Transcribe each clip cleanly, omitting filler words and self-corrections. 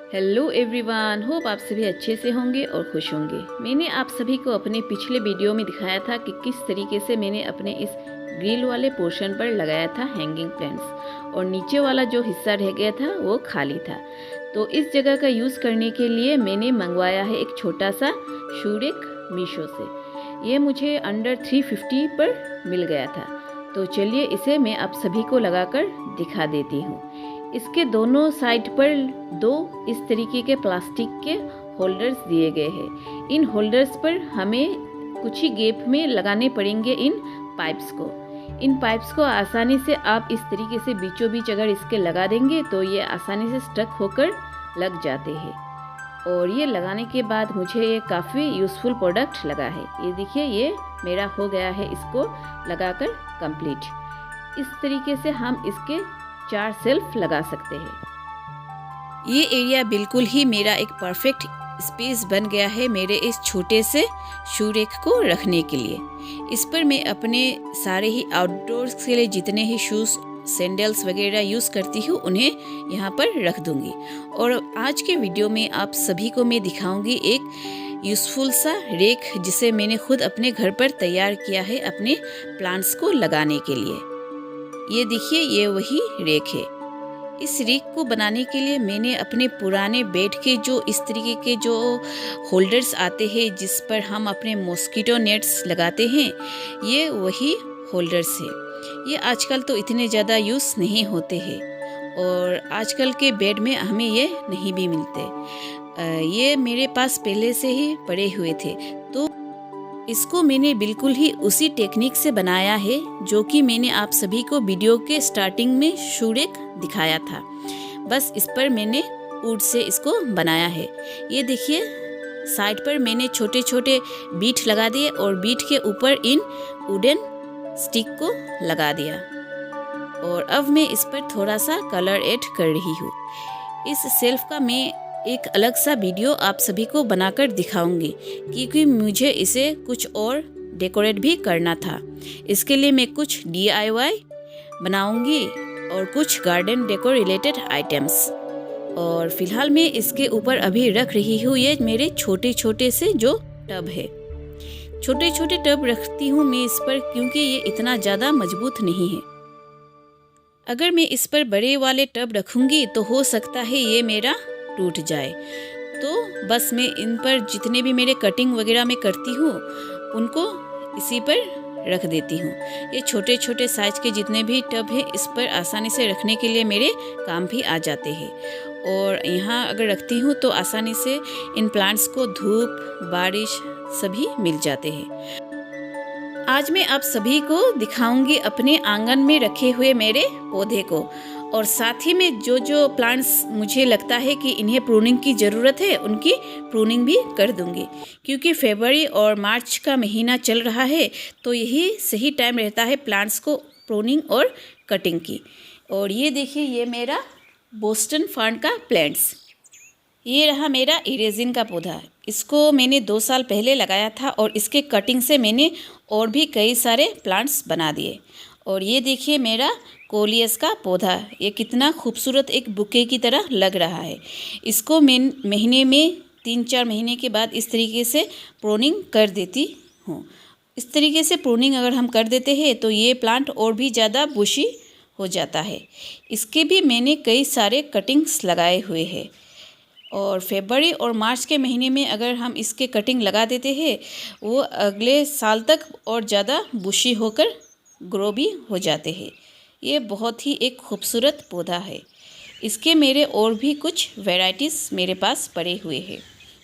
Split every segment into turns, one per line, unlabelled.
Hello everyone, hope आप सभी अच्छे से होंगे और खुश होंगे। मैंने आप सभी को अपने पिछले वीडियो में दिखाया था कि किस तरीके से मैंने अपने इस ग्रिल वाले पोर्शन पर लगाया था हैंगिंग प्लांट्स और नीचे वाला जो हिस्सा रह गया था वो खाली था। तो इस जगह का यूज़ करने के लिए मैंने मंगवाया है एक छोटा सा शू रैक मीशो से। ये मुझे अंडर 350 पर मिल गया था। तो चलिए इसे मैं आप सभी को लगाकर दिखा देती हूँ। इसके दोनों साइड पर दो इस तरीके के प्लास्टिक के होल्डर्स दिए गए हैं। इन होल्डर्स पर हमें कुछ ही गैप में लगाने पड़ेंगे इन पाइप्स को। इन पाइप्स को आसानी से आप इस तरीके से बीचों बीच अगर इसके लगा देंगे तो ये आसानी से स्टक होकर लग जाते हैं। और ये लगाने के बाद मुझे ये काफ़ी यूज़फुल प्रोडक्ट लगा है। ये देखिए, ये मेरा हो गया है इसको लगाकर कंप्लीट। इस तरीके से हम इसके 4 सेल्फ लगा सकते हैं। ये एरिया बिल्कुल ही मेरा एक परफेक्ट स्पेस बन गया है मेरे इस छोटे से शू रैक को रखने के लिए। इस पर मैं अपने सारे ही आउटडोर्स के लिए जितने ही शूज़ सैंडल्स वगैरह यूज़ करती हूँ उन्हें यहाँ पर रख दूँगी। और आज के वीडियो में आप सभी को मैं दिखाऊँगी एक यूज़फुल सा रैक जिसे मैंने खुद अपने घर पर तैयार किया है अपने प्लांट्स को लगाने के लिए। ये देखिए, ये वही रैक है। इस रैक को बनाने के लिए मैंने अपने पुराने बेड के जो इस तरीके के जो होल्डर्स आते हैं जिस पर हम अपने मॉस्किटो नेट्स लगाते हैं, ये वही होल्डर्स है। ये आजकल तो इतने ज़्यादा यूज़ नहीं होते हैं और आजकल के बेड में हमें ये नहीं भी मिलते। ये मेरे पास पहले से ही पड़े हुए थे, तो इसको मैंने बिल्कुल ही उसी टेक्निक से बनाया है जो कि मैंने आप सभी को वीडियो के स्टार्टिंग में शू रैक दिखाया था। बस इस पर मैंने वुड से इसको बनाया है। ये देखिए, साइड पर मैंने छोटे छोटे बीट लगा दिए और बीट के ऊपर इन वुडन स्टिक को लगा दिया। और अब मैं इस पर थोड़ा सा कलर ऐड कर रही हूँ। इस सेल्फ का मैं एक अलग सा वीडियो आप सभी को बनाकर दिखाऊंगी क्योंकि मुझे इसे कुछ और डेकोरेट भी करना था। इसके लिए मैं कुछ DIY बनाऊंगी और कुछ गार्डन डेकोर रिलेटेड आइटम्स। और फिलहाल मैं इसके ऊपर अभी रख रही हूँ ये मेरे छोटे छोटे से जो टब है। छोटे छोटे टब रखती हूँ मैं इस पर क्योंकि ये इतना ज़्यादा मजबूत नहीं है। अगर मैं इस पर बड़े वाले टब रखूँगी तो हो सकता है ये मेरा टूट जाए। तो बस मैं इन पर जितने भी मेरे कटिंग वगैरह मैं करती हूँ उनको इसी पर रख देती हूँ। ये छोटे छोटे साइज के जितने भी टब हैं इस पर आसानी से रखने के लिए मेरे काम भी आ जाते हैं। और यहाँ अगर रखती हूँ तो आसानी से इन प्लांट्स को धूप बारिश सभी मिल जाते हैं। आज मैं आप सभी को दिखाऊंगी अपने आंगन में रखे हुए मेरे पौधे को और साथ ही में जो जो प्लांट्स मुझे लगता है कि इन्हें प्रूनिंग की ज़रूरत है उनकी प्रूनिंग भी कर दूंगी क्योंकि फरवरी और मार्च का महीना चल रहा है तो यही सही टाइम रहता है प्लांट्स को प्रूनिंग और कटिंग की। और ये देखिए, ये मेरा बोस्टन फर्न का प्लांट्स। ये रहा मेरा इरेजिन का पौधा। इसको मैंने 2 साल पहले लगाया था और इसके कटिंग से मैंने और भी कई सारे प्लांट्स बना दिए। और ये देखिए मेरा कोलियस का पौधा, ये कितना खूबसूरत एक बुके की तरह लग रहा है। इसको मैं महीने में 3-4 महीने के बाद इस तरीके से प्रूनिंग कर देती हूँ। इस तरीके से प्रूनिंग अगर हम कर देते हैं तो ये प्लांट और भी ज़्यादा बुशी हो जाता है। इसके भी मैंने कई सारे कटिंग्स लगाए हुए हैं और फरवरी और मार्च के महीने में अगर हम इसके कटिंग लगा देते हैं वो अगले साल तक और ज़्यादा बुशी होकर ग्रो भी हो जाते हैं। ये बहुत ही एक खूबसूरत पौधा है। इसके मेरे और भी कुछ वैरायटीज़ मेरे पास पड़े हुए हैं।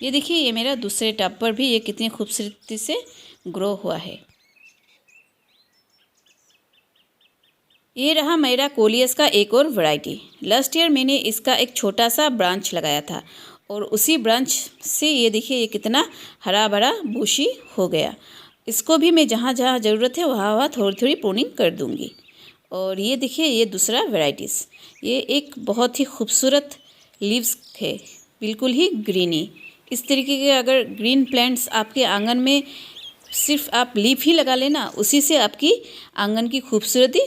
ये देखिए, ये मेरा दूसरे टब पर भी ये कितनी खूबसूरती से ग्रो हुआ है। ये रहा मेरा कोलियस का एक और वैरायटी। लास्ट ईयर मैंने इसका एक छोटा सा ब्रांच लगाया था और उसी ब्रांच से ये देखिए ये कितना हरा भरा बुशी हो गया। इसको भी मैं जहाँ जहाँ ज़रूरत है वहाँ वहाँ थोड़ी थोड़ी प्रूनिंग कर दूँगी। और ये देखिए, ये दूसरा वैरायटीज़, ये एक बहुत ही खूबसूरत लीव्स है, बिल्कुल ही ग्रीनी। इस तरीके के अगर ग्रीन प्लांट्स आपके आंगन में सिर्फ आप लीफ ही लगा लेना, उसी से आपकी आंगन की खूबसूरती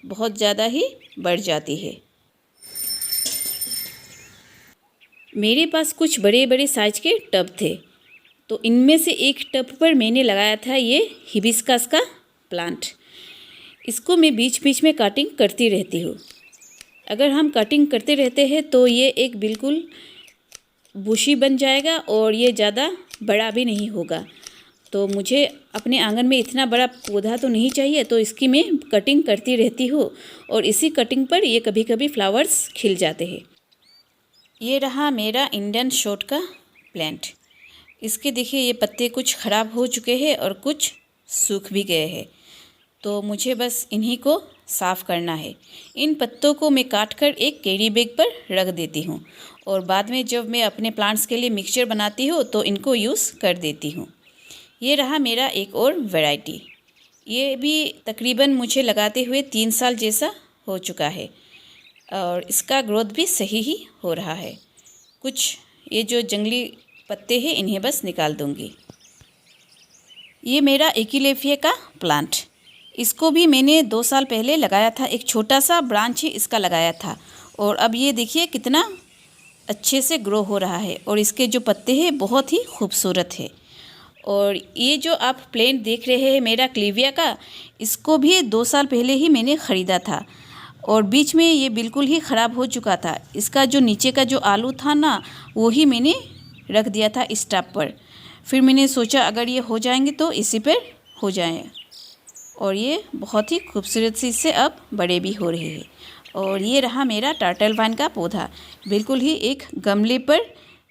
बहुत ज़्यादा ही बढ़ जाती है। मेरे पास कुछ बड़े बड़े साइज के टब थे, तो इनमें से एक टब पर मैंने लगाया था ये हिबिस्कस का प्लांट। इसको मैं बीच बीच में कटिंग करती रहती हूँ। अगर हम कटिंग करते रहते हैं तो ये एक बिल्कुल बुशी बन जाएगा और ये ज़्यादा बड़ा भी नहीं होगा। तो मुझे अपने आंगन में इतना बड़ा पौधा तो नहीं चाहिए, तो इसकी मैं कटिंग करती रहती हूँ और इसी कटिंग पर ये कभी कभी फ्लावर्स खिल जाते हैं। ये रहा मेरा इंडियन शॉट का प्लांट। इसके देखिए ये पत्ते कुछ ख़राब हो चुके हैं और कुछ सूख भी गए हैं, तो मुझे बस इन्हीं को साफ़ करना है। इन पत्तों को मैं काटकर एक कैरी बैग पर रख देती हूँ और बाद में जब मैं अपने प्लांट्स के लिए मिक्सचर बनाती हूँ तो इनको यूज़ कर देती हूँ। ये रहा मेरा एक और वैरायटी। ये भी तकरीबन मुझे लगाते हुए 3 साल जैसा हो चुका है और इसका ग्रोथ भी सही ही हो रहा है। कुछ ये जो जंगली पत्ते हैं इन्हें बस निकाल दूँगी। ये मेरा एकिलेफिया का प्लांट। इसको भी मैंने 2 साल पहले लगाया था। एक छोटा सा ब्रांच ही इसका लगाया था और अब ये देखिए कितना अच्छे से ग्रो हो रहा है और इसके जो पत्ते हैं बहुत ही खूबसूरत है। और ये जो आप प्लांट देख रहे हैं मेरा क्लीविया का, इसको भी 2 साल पहले ही मैंने ख़रीदा था और बीच में ये बिल्कुल ही ख़राब हो चुका था। इसका जो नीचे का जो आलू था ना, वो ही मैंने रख दिया था इस टब पर। फिर मैंने सोचा अगर ये हो जाएंगे तो इसी पर हो जाए, और ये बहुत ही खूबसूरत सी इससे अब बड़े भी हो रहे हैं। और ये रहा मेरा टर्टल वाइन का पौधा। बिल्कुल ही एक गमले पर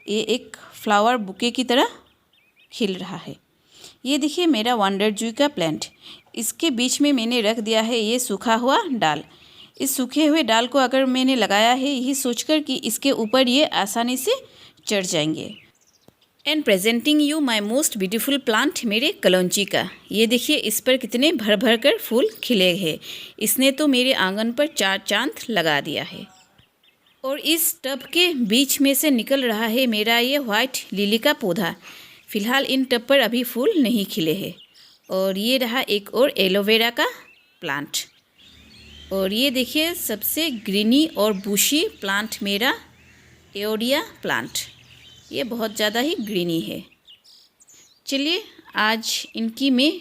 ये एक फ्लावर बुके की तरह खिल रहा है। ये देखिए मेरा वंडर जूई का प्लांट। इसके बीच में मैंने रख दिया है ये सूखा हुआ डाल। इस सूखे हुए डाल को अगर मैंने लगाया है यही सोचकर कि इसके ऊपर ये आसानी से चढ़ जाएंगे। And presenting you my most beautiful plant मेरे कलौंजी का। ये देखिए इस पर कितने भर भर कर फूल खिले हैं। इसने तो मेरे आंगन पर 4 चांद लगा दिया है। और इस टब के बीच में से निकल रहा है मेरा ये वाइट लिली का पौधा। फ़िलहाल इन टब पर अभी फूल नहीं खिले हैं। और ये रहा एक और एलोवेरा का प्लांट। और ये देखिए सबसे ग्रीनी और बुशी प्लांट मेरा एओडिया प्लांट। ये बहुत ज़्यादा ही ग्रीनी है। चलिए आज इनकी मैं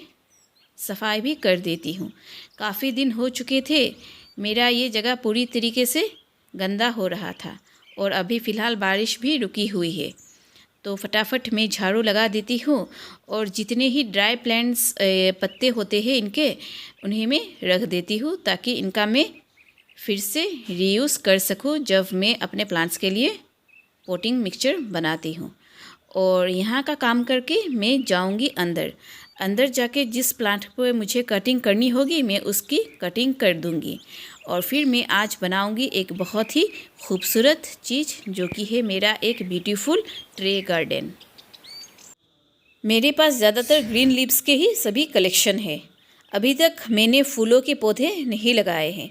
सफाई भी कर देती हूँ। काफ़ी दिन हो चुके थे, मेरा ये जगह पूरी तरीके से गंदा हो रहा था और अभी फ़िलहाल बारिश भी रुकी हुई है, तो फटाफट मैं झाड़ू लगा देती हूँ और जितने ही ड्राई प्लांट्स पत्ते होते हैं इनके, उन्हें मैं रख देती हूँ ताकि इनका मैं फिर से रीयूज़ कर सकूँ जब मैं अपने प्लांट्स के लिए पोटिंग मिक्सचर बनाती हूँ। और यहाँ का काम करके मैं जाऊँगी अंदर जाके जिस प्लांट पर मुझे कटिंग करनी होगी मैं उसकी कटिंग कर दूँगी और फिर मैं आज बनाऊँगी एक बहुत ही खूबसूरत चीज़ जो कि है मेरा एक ब्यूटीफुल ट्रे गार्डन। मेरे पास ज़्यादातर ग्रीन लीव्स के ही सभी कलेक्शन है। अभी तक मैंने फूलों के पौधे नहीं लगाए हैं।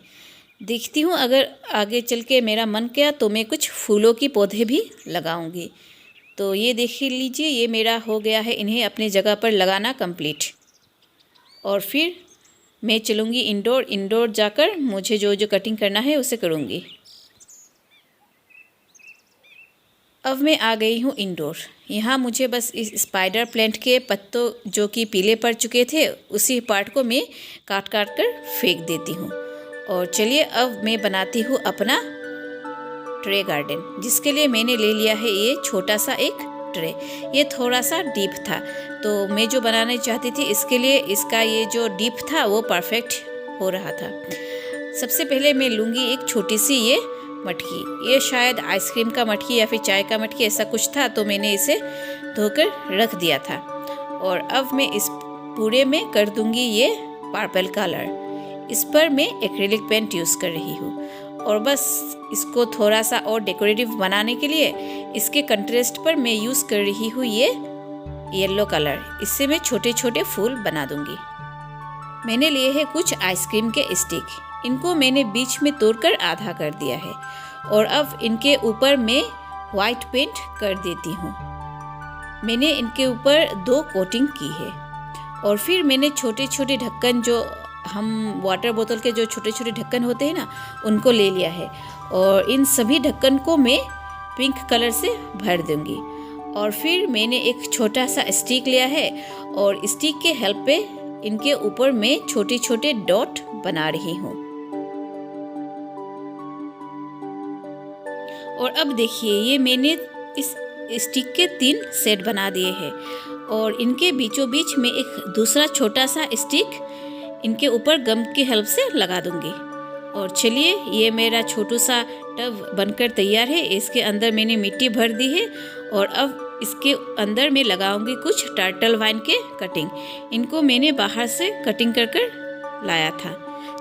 देखती हूँ अगर आगे चल के मेरा मन किया तो मैं कुछ फूलों की पौधे भी लगाऊंगी। तो ये देख लीजिए ये मेरा हो गया है इन्हें अपनी जगह पर लगाना कंप्लीट। और फिर मैं चलूँगी इंडोर जाकर मुझे जो जो कटिंग करना है उसे करूँगी। अब मैं आ गई हूँ इंडोर। यहाँ मुझे बस इस स्पाइडर प्लांट के पत्तों जो कि पीले पड़ चुके थे उसी पार्ट को मैं काट कर फेंक देती हूँ। और चलिए अब मैं बनाती हूँ अपना ट्रे गार्डन, जिसके लिए मैंने ले लिया है ये छोटा सा एक ट्रे। ये थोड़ा सा डीप था, तो मैं जो बनाना चाहती थी इसके लिए इसका ये जो डीप था वो परफेक्ट हो रहा था। सबसे पहले मैं लूँगी एक छोटी सी ये मटकी। ये शायद आइसक्रीम का मटकी या फिर चाय का मटकी ऐसा कुछ था, तो मैंने इसे धोकर रख दिया था। और अब मैं इस पूरे में कर दूँगी ये पर्पल कलर। इस पर मैं एक्रेलिक पेंट यूज़ कर रही हूँ और बस इसको थोड़ा सा और डेकोरेटिव बनाने के लिए इसके कंट्रास्ट पर मैं यूज़ कर रही हूँ ये येलो कलर। इससे मैं छोटे छोटे फूल बना दूँगी। मैंने लिए हैं कुछ आइसक्रीम के स्टिक। इनको मैंने बीच में तोड़कर आधा कर दिया है और अब इनके ऊपर मैं वाइट पेंट कर देती हूँ। मैंने इनके ऊपर 2 कोटिंग की है और फिर मैंने छोटे छोटे ढक्कन जो हम वाटर बोतल के जो छोटे छोटे ढक्कन होते हैं ना, उनको ले लिया है और इन सभी ढक्कन को मैं पिंक कलर से भर दूंगी। और फिर मैंने एक छोटा सा स्टिक लिया है और स्टिक के हेल्प पे इनके ऊपर मैं छोटे छोटे डॉट बना रही हूँ। और अब देखिए, ये मैंने इस स्टिक के 3 सेट बना दिए हैं और इनके बीचों बीच में एक दूसरा छोटा सा स्टिक इनके ऊपर गम की हेल्प से लगा दूंगी। और चलिए, ये मेरा छोटू सा टब बनकर तैयार है। इसके अंदर मैंने मिट्टी भर दी है और अब इसके अंदर मैं लगाऊंगी कुछ टर्टल वाइन के कटिंग। इनको मैंने बाहर से कटिंग कर कर लाया था,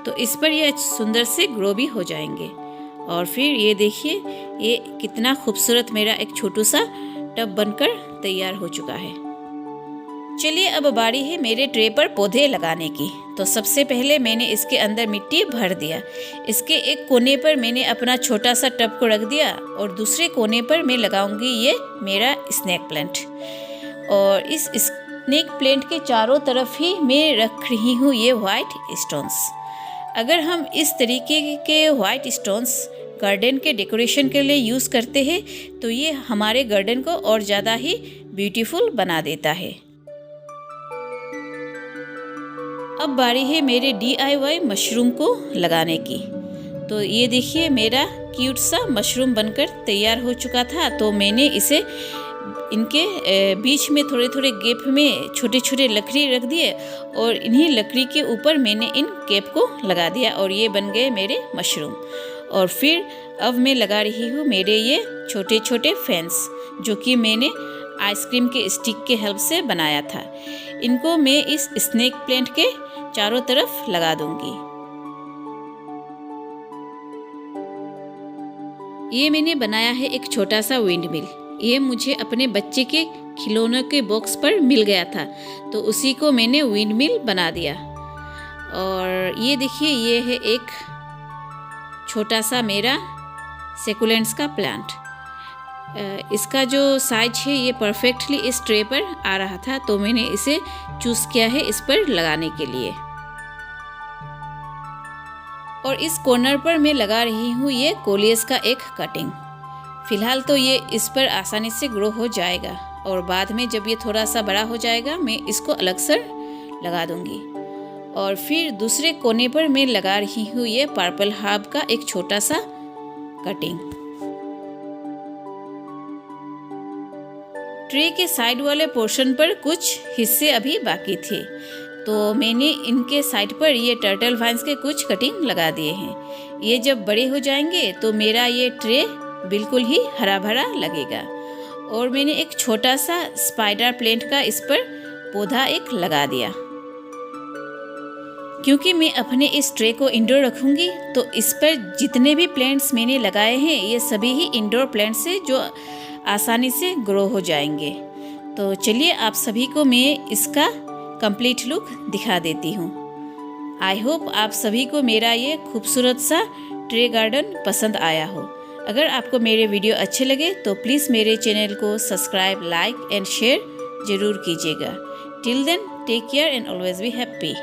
तो इस पर ये सुंदर से ग्रो भी हो जाएंगे। और फिर ये देखिए, ये कितना खूबसूरत मेरा एक छोटू सा टब बनकर तैयार हो चुका है। चलिए, अब बारी है मेरे ट्रे पर पौधे लगाने की। तो सबसे पहले मैंने इसके अंदर मिट्टी भर दिया। इसके एक कोने पर मैंने अपना छोटा सा टब को रख दिया और दूसरे कोने पर मैं लगाऊंगी ये मेरा स्नेक प्लांट। और इस स्नेक प्लांट के चारों तरफ ही मैं रख रही हूँ ये वाइट स्टोन्स। अगर हम इस तरीके के वाइट स्टोन्स गार्डन के डेकोरेशन के लिए यूज़ करते हैं तो ये हमारे गार्डन को और ज़्यादा ही ब्यूटीफुल बना देता है। अब बारी है मेरे DIY मशरूम को लगाने की। तो ये देखिए, मेरा क्यूट सा मशरूम बनकर तैयार हो चुका था। तो मैंने इसे इनके बीच में थोड़े थोड़े गैप में छोटे छोटे लकड़ी रख दिए और इन्हीं लकड़ी के ऊपर मैंने इन कैप को लगा दिया और ये बन गए मेरे मशरूम। और फिर अब मैं लगा रही हूँ मेरे ये छोटे छोटे फैंस, जो कि मैंने आइसक्रीम के स्टिक के हेल्प से बनाया था। इनको मैं इस स्नेक प्लांट के चारों तरफ लगा दूंगी। ये मैंने बनाया है एक छोटा सा विंड मिल। ये मुझे अपने बच्चे के खिलौनों के बॉक्स पर मिल गया था, तो उसी को मैंने विंड मिल बना दिया। और ये देखिए, ये है एक छोटा सा मेरा सेकुलेंट्स का प्लांट। इसका जो साइज है ये परफेक्टली इस ट्रे पर आ रहा था, तो मैंने इसे चूज़ किया है इस पर लगाने के लिए। और इस कॉर्नर पर मैं लगा रही हूँ ये कोलियस का एक कटिंग। फिलहाल तो ये इस पर आसानी से ग्रो हो जाएगा और बाद में जब ये थोड़ा सा बड़ा हो जाएगा मैं इसको अलग से लगा दूंगी। और फिर दूसरे कोने पर मैं लगा रही हूँ ये पर्पल हर्ब का एक छोटा सा कटिंग। ट्रे के साइड वाले पोर्शन पर कुछ हिस्से अभी बाकी थे, तो मैंने इनके साइड पर ये टर्टल वाइन्स के कुछ कटिंग लगा दिए हैं। ये जब बड़े हो जाएंगे तो मेरा ये ट्रे बिल्कुल ही हरा भरा लगेगा। और मैंने एक छोटा सा स्पाइडर प्लांट का इस पर पौधा एक लगा दिया। क्योंकि मैं अपने इस ट्रे को इंडोर रखूँगी तो इस पर जितने भी प्लांट्स मैंने लगाए हैं ये सभी ही इंडोर प्लांट्स हैं जो आसानी से ग्रो हो जाएंगे। तो चलिए, आप सभी को मैं इसका कंप्लीट लुक दिखा देती हूँ। आई होप आप सभी को मेरा ये खूबसूरत सा ट्रे गार्डन पसंद आया हो। अगर आपको मेरे वीडियो अच्छे लगे तो प्लीज़ मेरे चैनल को सब्सक्राइब, लाइक एंड शेयर ज़रूर कीजिएगा। Till then, take care and always be happy.